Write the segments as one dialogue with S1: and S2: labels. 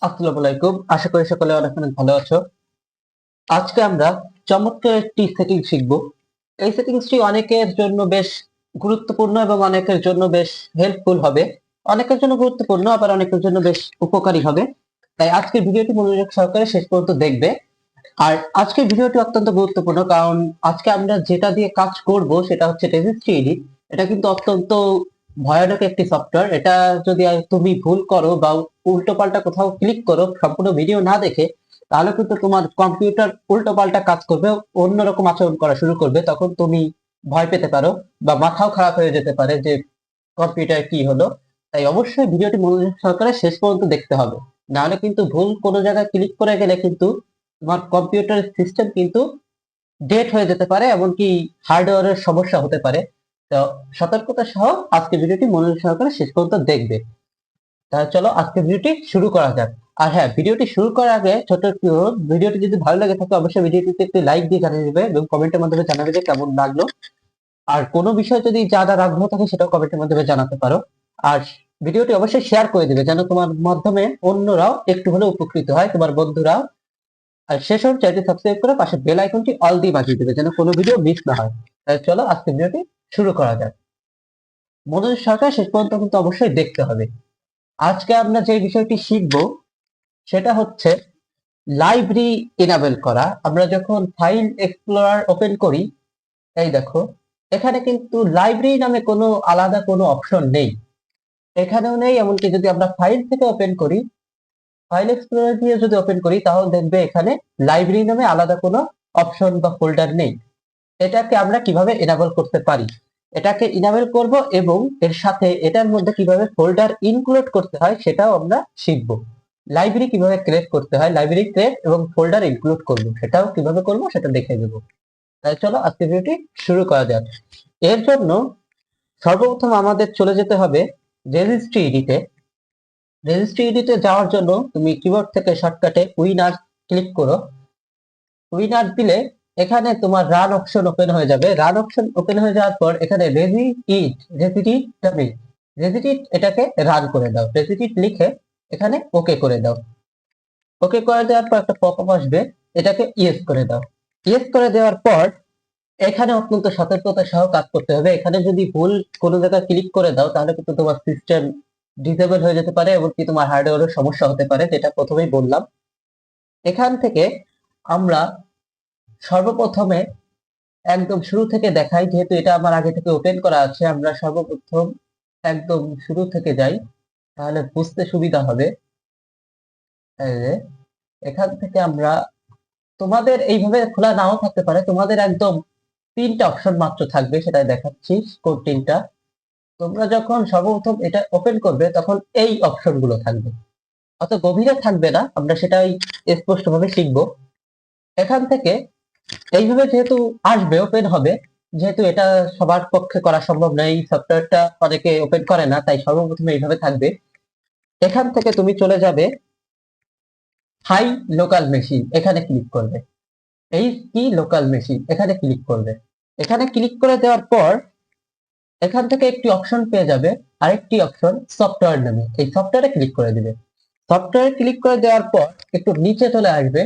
S1: আসসালামু আলাইকুম। আশা করি সকলে অনেক অনেক ভালো আছো। আজকে আমরা চমৎকার একটি সেটিং শিখব। এই সেটিংসটি অনেকের জন্য বেশ গুরুত্বপূর্ণ এবং অনেকের জন্য বেশ হেল্পফুল হবে। অনেকের জন্য গুরুত্বপূর্ণ আবার অনেকের জন্য বেশ উপকারী হবে। তাই আজকের ভিডিওটি মনোযোগ সহকারে শেষ পর্যন্ত দেখবে। আর আজকের ভিডিওটি অত্যন্ত গুরুত্বপূর্ণ কারণ আজকে আমরা যেটা দিয়ে কাজ করব সেটা হচ্ছে রেজিস্ট্রি এডিট। এটা কিন্তু অত্যন্ত ভয়ানক একটি সফটওয়্যার। এটা যদি তুমি ভুল করো বা উল্টোপাল্টা কোথাও ক্লিক করো সম্পূর্ণ ভিডিও না দেখে, তাহলে কিন্তু তোমার কম্পিউটার উল্টোপাল্টা কাজ করবে, অন্যরকম আচরণ করা শুরু করবে। তখন তুমি ভয় পেতে পারো বা মাথাও খারাপ হয়ে যেতে পারে যে কম্পিউটার কি হলো। তাই অবশ্যই ভিডিওটি মনোযোগ সহকারে শেষ পর্যন্ত দেখতে হবে। নাহলে কিন্তু ভুল কোনো জায়গায় ক্লিক করে গেলে কিন্তু তোমার কম্পিউটার সিস্টেম কিন্তু ডেট হয়ে যেতে পারে, এমনকি হার্ডওয়্যারের সমস্যা হতে পারে। তো সতর্কতা সহ আজকে ভিডিওটি মনোযোগ সহকারে শেষ পর্যন্ত দেখবে। তাহলে চলো আজকে ভিডিওটি শুরু করা যাক। আর হ্যাঁ, ভিডিওটি শুরু করার আগে ছোট একটু অনুরোধ, ভিডিওটি যদি ভালো লাগে থাকে অবশ্যই ভিডিওটিতে একটি লাইক দিয়ে জানিয়ে দেবে এবং কমেন্টের মাধ্যমে জানাবে যে কেমন লাগলো। আর কোনো বিষয় যদি জানার আগ্রহ থাকে সেটাও কমেন্টের মাধ্যমে জানাতে পারো। আর ভিডিওটি অবশ্যই শেয়ার করে দিবে যেন তোমার মাধ্যমে অন্যরাও একটু হলেও উপকৃত হয়, তোমার বন্ধুরাও। আর শেষ হচ্ছে চ্যানেলটি সাবস্ক্রাইব করে পাশে বেল আইকনটি অল দিয়ে বাজিয়ে দেবে যেন কোনো ভিডিও মিস না হয়। তাহলে চলো আজকে ভিডিওটি শুরু করা যাক। মনোযোগ সহকারে শেষ পর্যন্ত কিন্তু অবশ্যই দেখতে হবে। আজকে আমরা যে বিষয়টি শিখব সেটা হচ্ছে লাইব্রেরি এনাবেল করা। আমরা যখন ফাইল এক্সপ্লোরার ওপেন করি, এই দেখো এখানে কিন্তু লাইব্রেরি নামে কোনো আলাদা কোনো অপশন নেই, এখানেও নেই। এমনকি যদি আমরা ফাইল থেকে ওপেন করি, ফাইল এক্সপ্লোরার দিয়ে যদি ওপেন করি, তাহলে দেখবে এখানে লাইব্রেরি নামে আলাদা কোনো অপশন বা ফোল্ডার নেই। এটাকে আমরা কিভাবে এনাবল করতে পারি, এটাকে ইনাবেল করব এবং এর সাথে এটার মধ্যে কিভাবে ফোল্ডার ইনক্লুড করতে হয় সেটাও আমরা শিখব। লাইব্রেরি কিভাবে ক্রিয়েট করতে হয়, লাইব্রেরি ক্রিয়েট এবং ফোল্ডার ইনক্লুড করব, সেটাও কিভাবে করব সেটা দেখে দেব। তাই চলো আজকে ভিডিওটি শুরু করা যাক। এর জন্য সর্বপ্রথম আমাদের চলে যেতে হবে রেজিস্ট্রি এডিটে। রেজিস্ট্রি এডিটে যাওয়ার জন্য তুমি কিবোর্ড থেকে শর্টকাটে উইনার ক্লিক করো। উইনার দিলে এখানে তোমার রান অপশন ওপেন হয়ে যাবে। রান অপশন ওপেন হয়ে যাওয়ার পর এখানে রেজিডিট এটাকে রান করে দাও। রেজিডিট লিখে এখানে ওকে করে দাও। ওকে করে দেওয়ার পর একটা পপআপ আসবে, এটাকে ইয়েস করে দাও। ইয়েস করে দেওয়ার পর এখানে অত্যন্ত সতর্কতা সহ কাজ করতে হবে। এখানে যদি ভুল কোনো জায়গায় ক্লিক করে দাও তাহলে কিন্তু তোমার সিস্টেম ডিসেবল হয়ে যেতে পারে, এমনকি তোমার হার্ডওয়্যারের সমস্যা হতে পারে, যেটা প্রথমেই বললাম। এখান থেকে আমরা সর্বপ্রথমে একদম শুরু থেকে দেখাই, যেহেতু এটা আমার আগে থেকে ওপেন করা আছে। আমরা সর্বপ্রথম একদম শুরু থেকে যাই, তাহলে বুঝতে সুবিধা হবে। এই যে, এখান থেকে আমরা, তোমাদের এইভাবে খোলা নাও থাকতে পারে, তোমাদের একদম তিনটা অপশন মাত্র থাকবে, সেটাই দেখাচ্ছি কোন তিনটা। তোমরা যখন সর্বপ্রথম এটা ওপেন করবে তখন এই অপশন গুলো থাকবে, অত গভীরে থাকবে না, আমরা সেটাই স্পষ্ট ভাবে শিখবো। এখান থেকে এইভাবে যেহেতু আসবে, ওপেন হবে, যেহেতু এটা সবার পক্ষে করা সম্ভব নয়, এই সফটওয়্যারটা অনেকে ওপেন করে না, তাই সর্বপ্রথমে এইভাবে থাকবে। এখান থেকে তুমি চলে যাবে হাই লোকাল মেশিন, এখানে ক্লিক করবে। এই কি লোকাল মেশিন, এখানে ক্লিক করবে। এখানে ক্লিক করে দেওয়ার পর এখান থেকে একটি অপশন পেয়ে যাবে, আরেকটি অপশন সফটওয়্যার নামে, এই সফটওয়্যারে ক্লিক করে দিবে। সফটওয়্যারে ক্লিক করে দেওয়ার পর একটু নিচে চলে আসবে।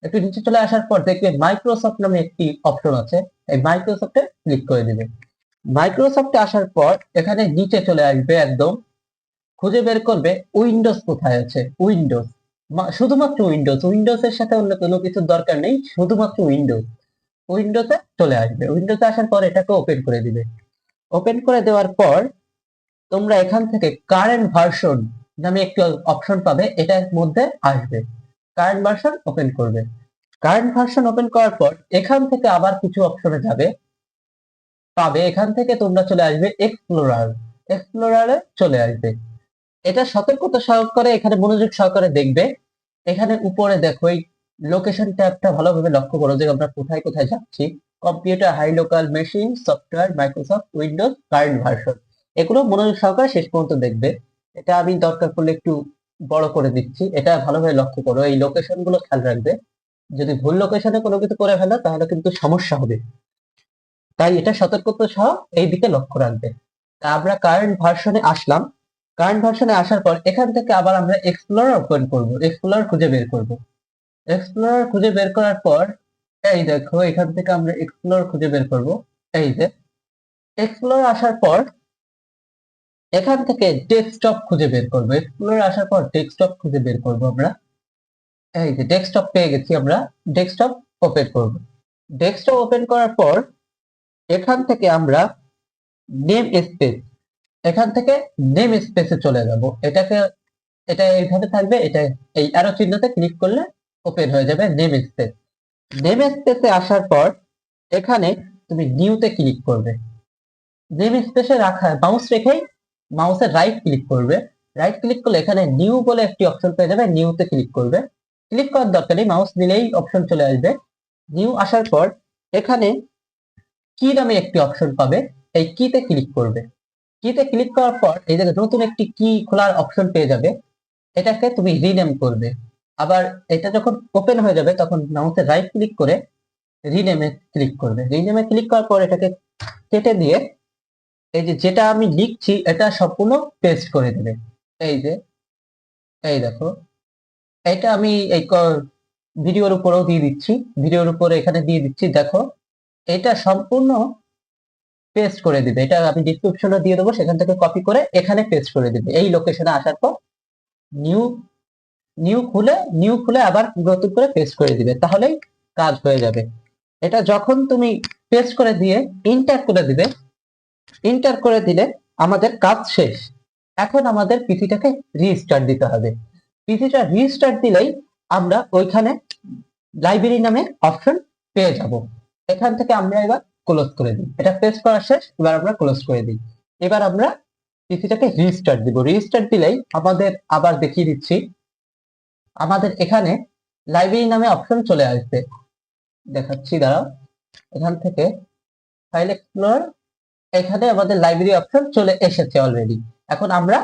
S1: একটু নিচে চলে আসার পর দেখবে মাইক্রোসফট নামে একটি অপশন আছে, এই মাইক্রোসফটে ক্লিক করে দিবে। মাইক্রোসফটে আসার পর এখানে নিচে চলে আসবে, একদম খুঁজে বের করবে উইন্ডোজ কোথায় আছে। উইন্ডোজ, শুধুমাত্র উইন্ডোজ, উইন্ডোজের সাথে অন্য কোনো কিছুর দরকার নেই, শুধুমাত্র উইন্ডোজ। উইন্ডোজে চলে আসবে। উইন্ডোজে আসার পর এটাকে ওপেন করে দিবে। ওপেন করে দেওয়ার পর তোমরা এখান থেকে কারেন্ট ভার্সন নামে একটি অপশন পাবে, এটার মধ্যে আসবে। কারেন্ট ভার্সন ওপেন করবে। কারেন্ট ভার্সন ওপেন করার পর এখান থেকে আবার কিছু অপশনে যাবে, পাবে। এখান থেকে তোমরা চলে আসবে এক্সপ্লোরার, এক্সপ্লোরারে চলে আসবে। এটা সতর্কতা সহকারে এখানে মনোযোগ সহকারে দেখবে। এখানে উপরে দেখো এই লোকেশন ট্যাবটা ভালোভাবে লক্ষ্য করো যে আমরা কোথায় কোথায় যাচ্ছি। Computer, high local machine, software, Microsoft, Windows, current version, এগুলো মনোযোগ সহকারে শেষ পর্যন্ত দেখবে। এটা আমি দরকার পড়লে একটু বড় করে দিচ্ছি, এটা ভালোভাবে লক্ষ্য করো, এই লোকেশন গুলো খেয়াল রাখবে। যদি ভুল লোকেশনে কোনো কিছু করে ফেলো তাহলে কিন্তু সমস্যা হবে, তাই এটা সতর্কতা সহ এই দিকে লক্ষ্য রাখবে। তা আমরা কারেন্ট ভার্সনে আসলাম। কারেন্ট ভার্সনে আসার পর এখান থেকে আবার আমরা এক্সপ্লোরার ওপেন করব, এক্সপ্লোরার খুঁজে বের করব। এক্সপ্লোরার খুঁজে বের করার পর এই দেখো এখান থেকে আমরা এক্সপ্লোরার খুঁজে বের করব। এই যে এক্সপ্লোরার আসার পর এখান থেকে ডেস্কটপ খুঁজে বের করব। এক্সপ্লোরার আসার পর ডেস্কটপ খুঁজে বের করব আমরা। এই যে ডেস্কটপ পেয়ে গেছি আমরা, ডেস্কটপ ওপেন করব। ডেস্কটপ ওপেন করার পর এখান থেকে আমরা নেম স্পেস, এখান থেকে নেম স্পেসে চলে যাব। এটা এইভাবে থাকবে, এটা এই অ্যারো চিহ্নতে ক্লিক করলে ওপেন হয়ে যাবে নেম স্পেস। নেম স্পেসে আসার পর এখানে তুমি নিউতে ক্লিক করবে। নেম স্পেসে রাখা মাউস রেখেই মাউসের রাইট ক্লিক করবে। রাইট ক্লিক করলে এখানে নিউ বলে একটি অপশন পেয়ে যাবে, নিউতে ক্লিক করবে। ক্লিক করার দরকার নেই, মাউস দিলেই অপশন চলে আসবে। নিউ আসার পর এখানে কি নামে একটি অপশন পাবে, এই কিতে ক্লিক করবে। কিতে ক্লিক করার পর এই জায়গায় নতুন একটি কি খোলার অপশন পেয়ে যাবে, এটাকে তুমি রিনেম করবে। আবার এটা যখন ওপেন হয়ে যাবে তখন মাউসের রাইট ক্লিক করে রিনেমে ক্লিক করবে। রিনেমে ক্লিক করার পর এটাকে কেটে দিয়ে এই যে যেটা আমি লিখছি এটা সম্পূর্ণ পেস্ট করে দেবে। এই যে এই দেখো, এটা আমি এই ভিডিওর উপরেও দিয়ে দিচ্ছি, ভিডিওর উপরে এখানে দিয়ে দিচ্ছি। দেখো এটা সম্পূর্ণ পেস্ট করে দিবে। এটা আমি ডিসক্রিপশনে দিয়ে দেবো, সেখান থেকে কপি করে এখানে পেস্ট করে দিবে। এই লোকেশনে আসার পর নিউ নিউ খুলে আবার নতুন করে পেস্ট করে দিবে, তাহলেই কাজ হয়ে যাবে। এটা যখন তুমি পেস্ট করে দিয়ে ইন্টার করে দিবে, ইন্টার করে দিলে আমাদের কাজ শেষ। এখন আমাদের পিসিটাকে রিস্টার্ট দিতে হবে। পিসিটা রিস্টার্ট দিলেই আমরা ওইখানে লাইব্রেরি নামে অপশন পেয়ে যাব। এখান থেকে আমরা এবার ক্লোজ করে দিই। এটা পেস্ট করা শেষ, এবার আমরা ক্লোজ করে দিই। এবার আমরা পিসিটাকে রিস্টার্ট দিব। রিস্টার্ট দিলেই আমাদের আবার দেখিয়ে দিচ্ছি, আমাদের এখানে লাইব্রেরি নামে অপশন চলে আসবে। দেখাচ্ছি, দাঁড়াও। এখান থেকে ফাইল এক্সপ্লোরার, এখানে আমাদের লাইব্রেরি অপশন চলে এসেছে অলরেডি। এখন আমরা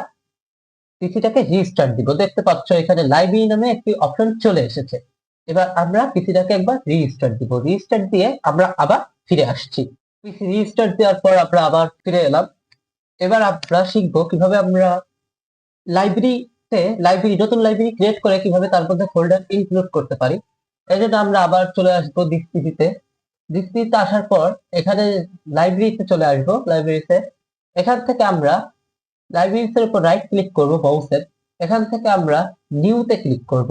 S1: পিসিটাকে রিস্টার্ট দিব। দেখতে পাচ্ছ এখানে লাইব্রেরি নামে একটি অপশন চলে এসেছে। এবার আমরা পিসিটাকে একবার রিস্টার্ট দিব। রিস্টার্ট দিয়ে আমরা আবার ফিরে আসছি। পিসি রিস্টার্ট দেওয়ার পর আমরা আবার ফিরে এলাম। এবার আমরা শিখবো কিভাবে আমরা নতুন লাইব্রেরি ক্রিয়েট করে কিভাবে তার মধ্যে ফোল্ডার ইনক্লুড করতে পারি। এই জন্য আমরা আবার চলে আসবো ডিসপিতে আসার পর এখানে লাইব্রেরিতে চলে আসবো। লাইব্রেরিতে এখান থেকে আমরা লাইব্রেরির উপর রাইট ক্লিক করব মাউসের। এখান থেকে আমরা নিউতে ক্লিক করব।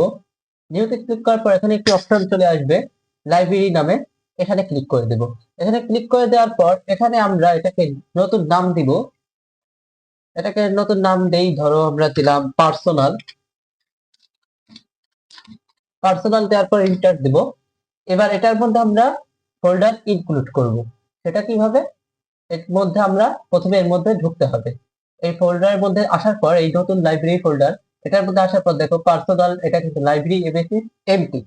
S1: নিউতে ক্লিক করার পর এখানে একটি অপশন চলে আসবে লাইব্রেরি নামে, এখানে ক্লিক করে দেব। এখানে ক্লিক করে দেওয়ার পর এখানে আমরা এটাকে নতুন নাম দিব। এটাকে নতুন নাম দেই, ধরো আমরা দিলাম পার্সোনাল। পার্সোনাল দেওয়ার পর এন্টার দিব। এবার এটার মধ্যে আমরা ফোল্ডার ইনক্লুড করব। সেটা কিভাবে, এর মধ্যে আমরা প্রথমে এর মধ্যে ঢুকতে হবে। এই ফোল্ডারের মধ্যে আসার পর এই নতুন লাইব্রেরি ফোল্ডার, এটার মধ্যে আসার পর দেখো পার্সোনাল, এটা কিন্তু লাইব্রেরি এমএসি এমটি,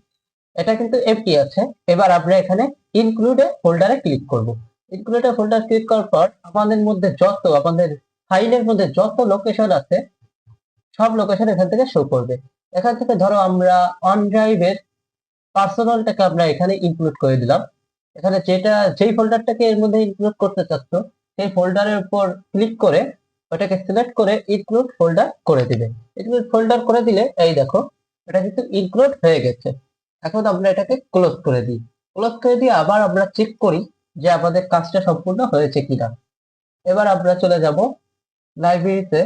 S1: এটা কিন্তু এমটি আছে। এবার আমরা এখানে ইনক্লুডে ফোল্ডারে ক্লিক করব। ইনক্লুডে ফোল্ডার ক্লিক করার পর আমাদের মধ্যে আমাদের ফাইলের মধ্যে যত লোকেশন আছে সব লোকেশন এখান থেকে শো করবে। এখান থেকে ধরো আমরা অন ড্রাইভের পার্সোনালটাকে আমরা এখানে ইনক্লুড করে দিলাম। এখানে যেই ফোল্ডারটাকে এর মধ্যে ইনক্লুড করতে চাচ্ছ সেই ফোল্ডারের উপর ক্লিক করে ওটাকে সিলেক্ট করে ইনক্লুড ফোল্ডার করে দিবে। ইনক্লুড ফোল্ডার করে দিলে এই দেখো এটা কিন্তু ইনক্লুড হয়ে গেছে। এখন আমরা এটাকে ক্লোজ করে দিই। ক্লোজ করে দিয়ে আবার আমরা চেক করি যে আমাদের কাজটা সম্পূর্ণ হয়েছে কিনা। এবার আমরা চলে যাব লাইব্রেরিতে।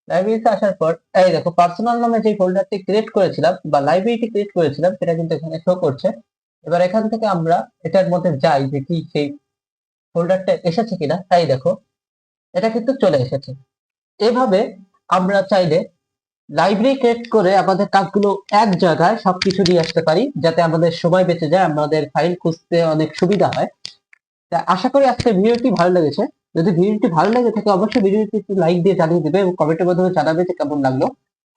S1: লাইব্রেরিতে আসার পর এই দেখো পার্সোনাল নামে যে ফোল্ডারটি ক্রিয়েট করেছিলাম বা লাইব্রেরিটি ক্রিয়েট করেছিলাম সেটা কিন্তু এখানে শো করছে। এবার এখান থেকে আমরা এটার মধ্যে যাই যে কি সেই ফোল্ডারটা এসেছে কিনা। তাই দেখো এটা কিন্তু চলে এসেছে। এভাবে আমরা চাইলে লাইব্রেরি ক্রিয়েট করে আমাদের কাজগুলো এক জায়গায় সবকিছু নিয়ে আসতে পারি, যাতে আমাদের সময় বেঁচে যায়, আমাদের ফাইল খুঁজতে অনেক সুবিধা হয়। তা আশা করি আজকের ভিডিওটি ভালো লেগেছে। যদি ভিডিওটি ভালো লেগে থাকে অবশ্যই ভিডিওটি একটু লাইক দিয়ে জানিয়ে দেবে এবং কমেন্টের মাধ্যমে জানাবে যে কেমন লাগলো।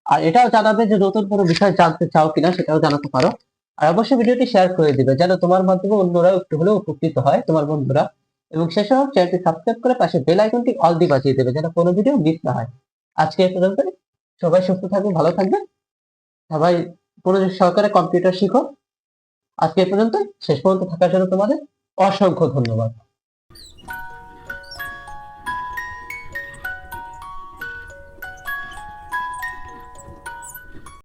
S1: আর এটাও জানাবে যে নতুন কোনো বিষয় জানতে চাও কিনা, সেটাও জানাতে পারো। আর অবশ্যই ভিডিওটি শেয়ার করে দিবে যেন তোমার মাধ্যমে অন্যরা একটু হলেও উপকৃত হয়, তোমার বন্ধুরা। এবং শেষে চ্যানেলটি সাবস্ক্রাইব করে পাশে বেল আইকনটি অল দিয়ে বাজিয়ে দেবে যেন কোনো ভিডিও মিস না হয়। আজকে এই পর্যন্ত। সবাই সুস্থ থাকবে, ভালো থাকবে। সবাই মনোযোগ সহকারে কম্পিউটার শিখো। আজকে এই পর্যন্ত। শেষ পর্যন্ত থাকার জন্য তোমাদের অসংখ্য ধন্যবাদ।